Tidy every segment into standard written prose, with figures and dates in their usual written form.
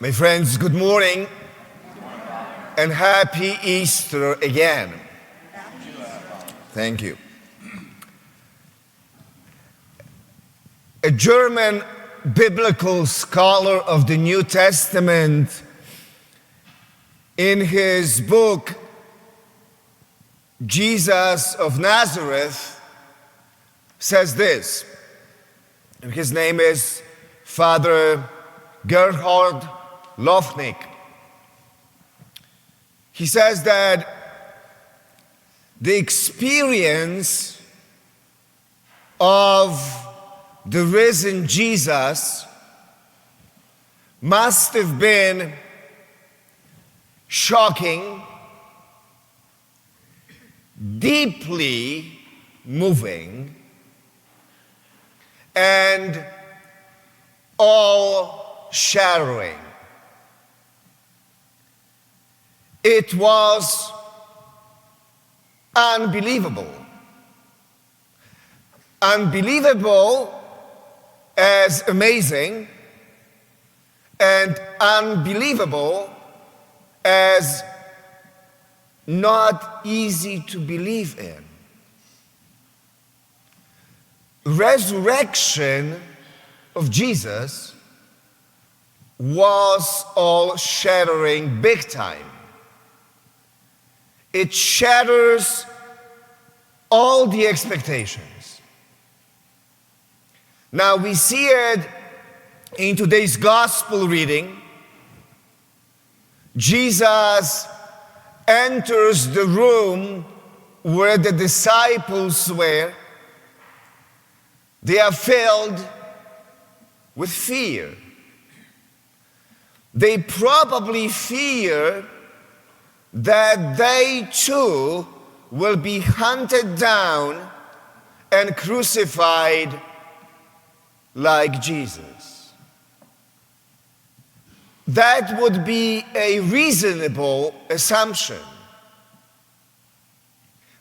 My friends, good morning and happy Easter again. Thank you. A German biblical scholar of the New Testament, in his book, Jesus of Nazareth, says this. And his name is Father Gerhard Lofnick. He says that the experience of the risen Jesus must have been shocking, deeply moving, and all-shattering. It was unbelievable. Unbelievable as amazing, and unbelievable as not easy to believe in. Resurrection of Jesus was all-shattering big time. It shatters all the expectations. Now we see it in today's gospel reading. Jesus enters the room where the disciples were. They are filled with fear. They probably fear that they too will be hunted down and crucified like Jesus. That would be a reasonable assumption.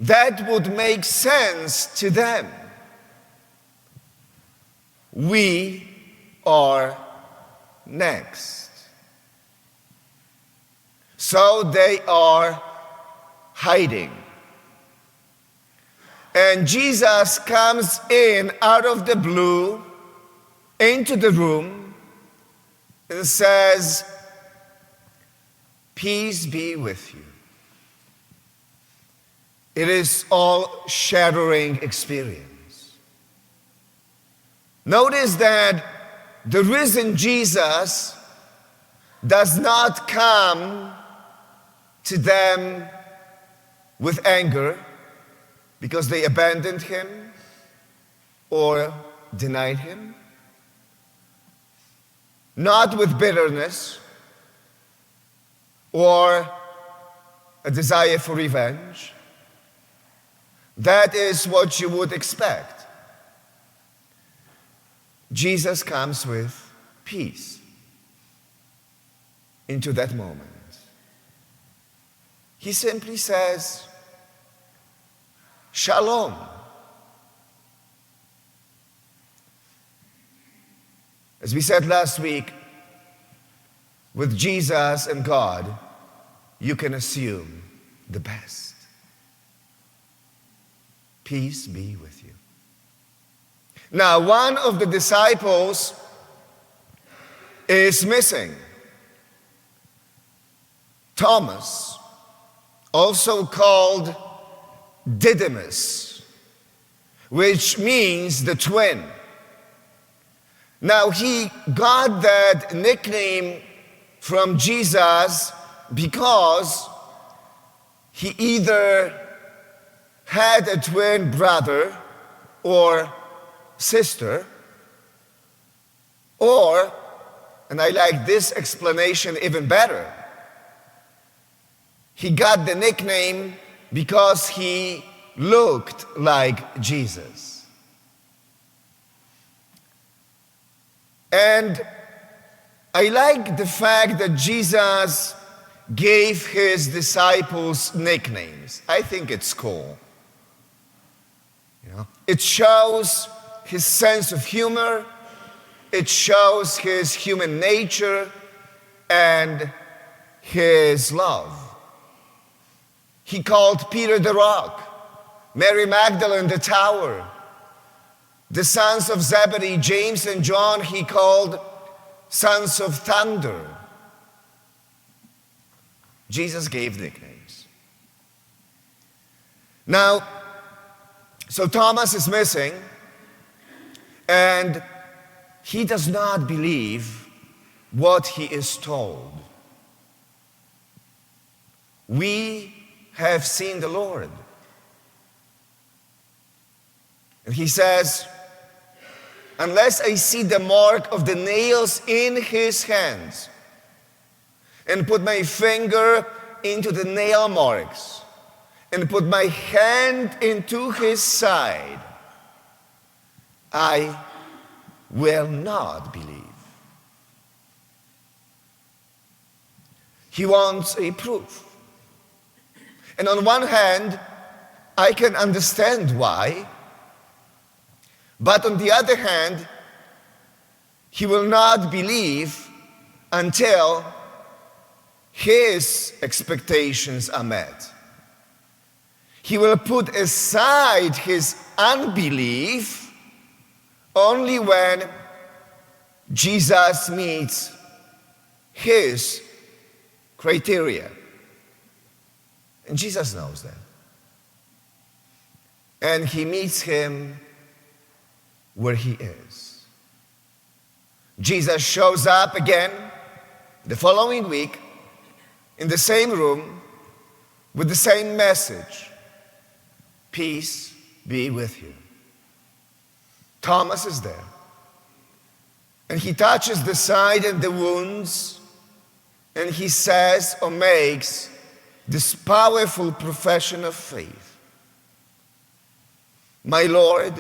That would make sense to them. We are next. So they are hiding. And Jesus comes in out of the blue into the room and says, "Peace be with you." It is all-shattering experience. Notice that the risen Jesus does not come to them with anger because they abandoned him or denied him. Not with bitterness or a desire for revenge. That is what you would expect. Jesus comes with peace into that moment. He simply says, "Shalom." As we said last week, with Jesus and God, you can assume the best. Peace be with you. Now, one of the disciples is missing. Thomas, also called Didymus, which means the twin. Now, he got that nickname from Jesus because he either had a twin brother or sister, or, and I like this explanation even better, he got the nickname because he looked like Jesus. And I like the fact that Jesus gave his disciples nicknames. I think it's cool. It shows his sense of humor. It shows his human nature. and his love. He called Peter the rock, Mary Magdalene the tower. The sons of Zebedee, James and John, he called sons of thunder. Jesus gave nicknames. Now, so Thomas is missing, and he does not believe what he is told. We have seen the Lord. And he says, unless I see the mark of the nails in his hands and put my finger into the nail marks and put my hand into his side, I will not believe. He wants a proof. And on one hand, I can understand why, but on the other hand, he will not believe until his expectations are met. He will put aside his unbelief only when Jesus meets his criteria. And Jesus knows that. And he meets him where he is. Jesus shows up again the following week in the same room with the same message. Peace be with you. Thomas is there. And he touches the side and the wounds, and he says or makes this powerful profession of faith. My Lord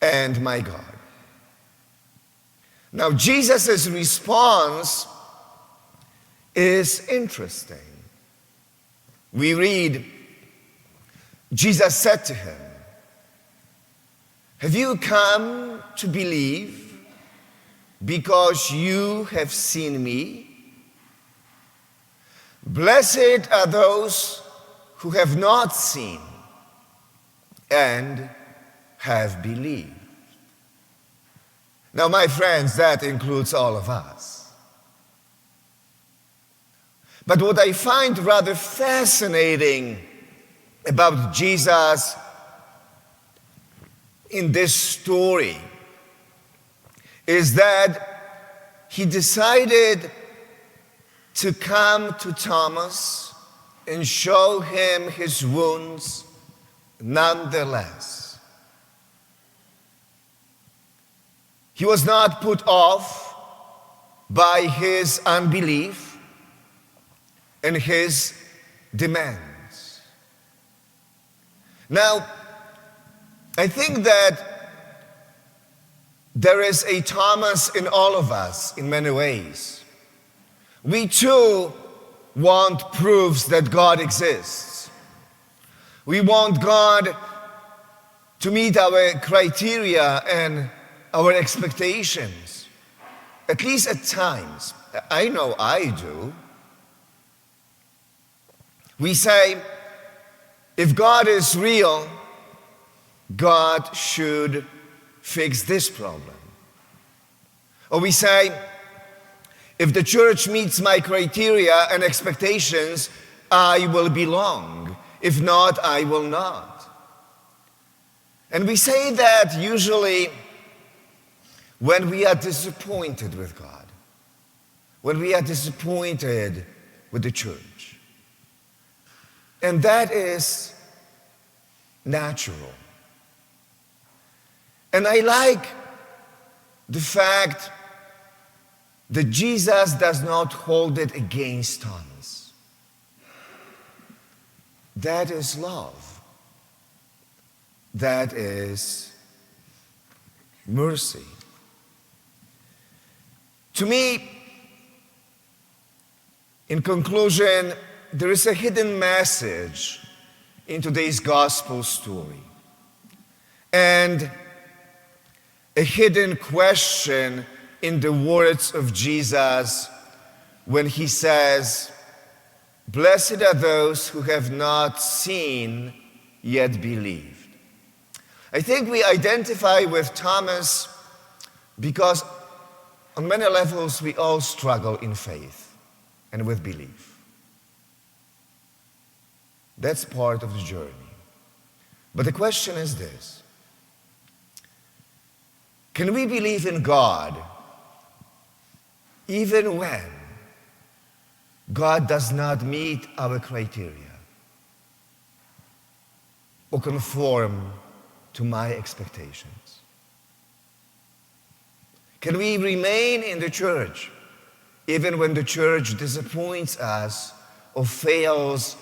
and my God. Now, Jesus' response is interesting. We read, Jesus said to him, have you come to believe because you have seen me? Blessed are those who have not seen and have believed. Now, my friends, that includes all of us. But what I find rather fascinating about Jesus in this story is that he decided to come to Thomas and show him his wounds nonetheless. He was not put off by his unbelief and his demands. Now, I think that there is a Thomas in all of us in many ways. We too want proofs that God exists. We want God to meet our criteria and our expectations, at least at times. I know I do. We say, if God is real, God should fix this problem. Or we say, if the church meets my criteria and expectations, I will belong. If not, I will not. And we say that usually when we are disappointed with God, when we are disappointed with the church. And that is natural. And I like the fact that Jesus does not hold it against Thomas. That is love. That is mercy. To me, in conclusion, there is a hidden message in today's gospel story, and a hidden question in the words of Jesus when he says, "Blessed are those who have not seen yet believed." I think we identify with Thomas because on many levels we all struggle in faith and with belief. That's part of the journey. But the question is this: can we believe in God even when God does not meet our criteria or conform to my expectations? Can we remain in the church even when the church disappoints us or fails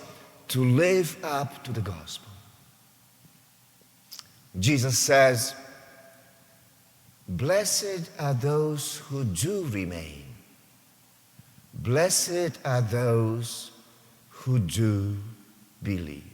to live up to the gospel? Jesus says, "Blessed are those who do remain. Blessed are those who do believe."